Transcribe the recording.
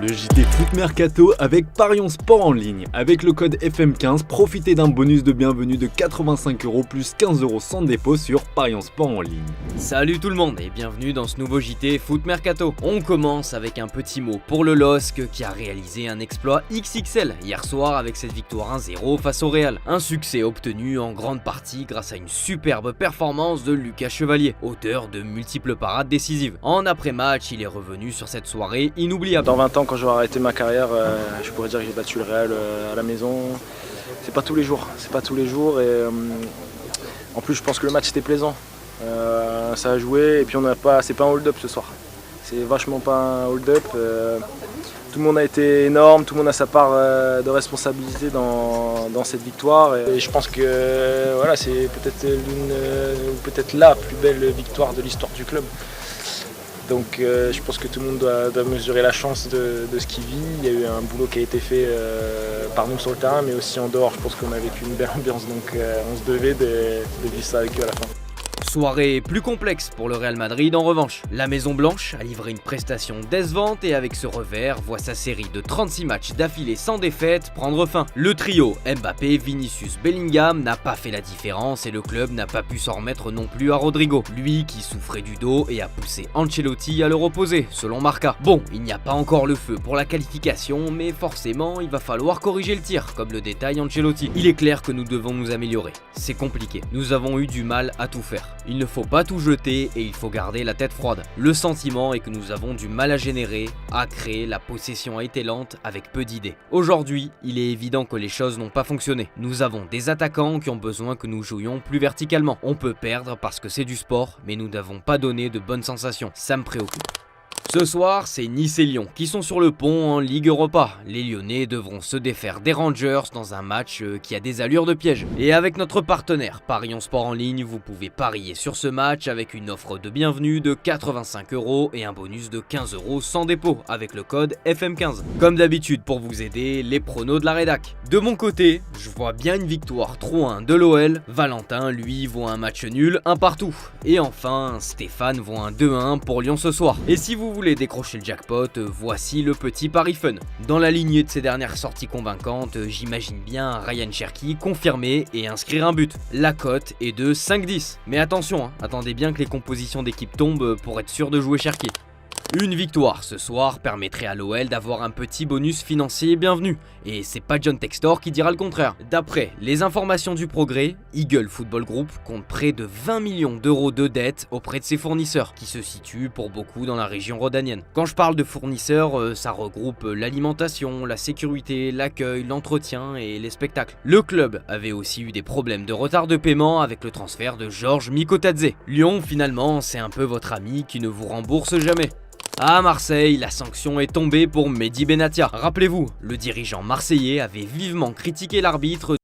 Le JT Foot Mercato avec Parions Sport en ligne. Avec le code FM15, profitez d'un bonus de bienvenue de 85€ plus 15€ sans dépôt sur Parions Sport en ligne. Salut tout le monde et bienvenue dans ce nouveau JT Foot Mercato. On commence avec un petit mot pour le LOSC qui a réalisé un exploit XXL hier soir avec cette victoire 1-0 face au Real. Un succès obtenu en grande partie grâce à une superbe performance de Lucas Chevalier, auteur de multiples parades décisives. En après-match, il est revenu sur cette soirée inoubliable. Dans 20 ans, quand j'aurai arrêté ma carrière, je pourrais dire que j'ai battu le Real à la maison. C'est pas tous les jours, et en plus je pense que le match était plaisant. Ça a joué et puis c'est pas un hold-up ce soir. C'est vachement pas un hold-up. Tout le monde a été énorme, tout le monde a sa part de responsabilité dans cette victoire. Et je pense que voilà, c'est peut-être la plus belle victoire de l'histoire du club. Donc je pense que tout le monde doit mesurer la chance de ce qu'il vit. Il y a eu un boulot qui a été fait par nous sur le terrain, mais aussi en dehors. Je pense qu'on a vécu une belle ambiance, donc on se devait de vivre ça avec eux à la fin. Soirée plus complexe pour le Real Madrid en revanche. La Maison Blanche a livré une prestation décevante et avec ce revers voit sa série de 36 matchs d'affilée sans défaite prendre fin. Le trio Mbappé, Vinicius, Bellingham n'a pas fait la différence et le club n'a pas pu s'en remettre non plus à Rodrigo, lui qui souffrait du dos et a poussé Ancelotti à le reposer, selon Marca. Bon, il n'y a pas encore le feu pour la qualification, mais forcément il va falloir corriger le tir, comme le détaille Ancelotti. Il est clair que nous devons nous améliorer. C'est compliqué, nous avons eu du mal à tout faire. Il ne faut pas tout jeter et il faut garder la tête froide. Le sentiment est que nous avons du mal à générer, à créer, la possession a été lente avec peu d'idées. Aujourd'hui, il est évident que les choses n'ont pas fonctionné. Nous avons des attaquants qui ont besoin que nous jouions plus verticalement. On peut perdre parce que c'est du sport, mais nous n'avons pas donné de bonnes sensations. Ça me préoccupe. Ce soir, c'est Nice et Lyon qui sont sur le pont en Ligue Europa. Les Lyonnais devront se défaire des Rangers dans un match qui a des allures de piège. Et avec notre partenaire Parions Sport en ligne, vous pouvez parier sur ce match avec une offre de bienvenue de 85€ et un bonus de 15€ sans dépôt avec le code FM15. Comme d'habitude pour vous aider, les pronos de la rédac. De mon côté, je vois bien une victoire 3-1 de l'OL. Valentin, lui, voit un match nul, un partout. Et enfin, Stéphane voit un 2-1 pour Lyon ce soir. Et si vous voulez décrocher le jackpot, voici le petit pari fun. Dans la lignée de ses dernières sorties convaincantes, j'imagine bien Ryan Cherki confirmer et inscrire un but. La cote est de 5-10. Mais attention, attendez bien que les compositions d'équipe tombent pour être sûr de jouer Cherki. Une victoire ce soir permettrait à l'OL d'avoir un petit bonus financier bienvenu. Et c'est pas John Textor qui dira le contraire. D'après les informations du Progrès, Eagle Football Group compte près de 20 millions d'euros de dettes auprès de ses fournisseurs, qui se situent pour beaucoup dans la région rhodanienne. Quand je parle de fournisseurs, ça regroupe l'alimentation, la sécurité, l'accueil, l'entretien et les spectacles. Le club avait aussi eu des problèmes de retard de paiement avec le transfert de Georges Mikotadze. Lyon, finalement, c'est un peu votre ami qui ne vous rembourse jamais. À Marseille, la sanction est tombée pour Mehdi Benatia. Rappelez-vous, le dirigeant marseillais avait vivement critiqué l'arbitre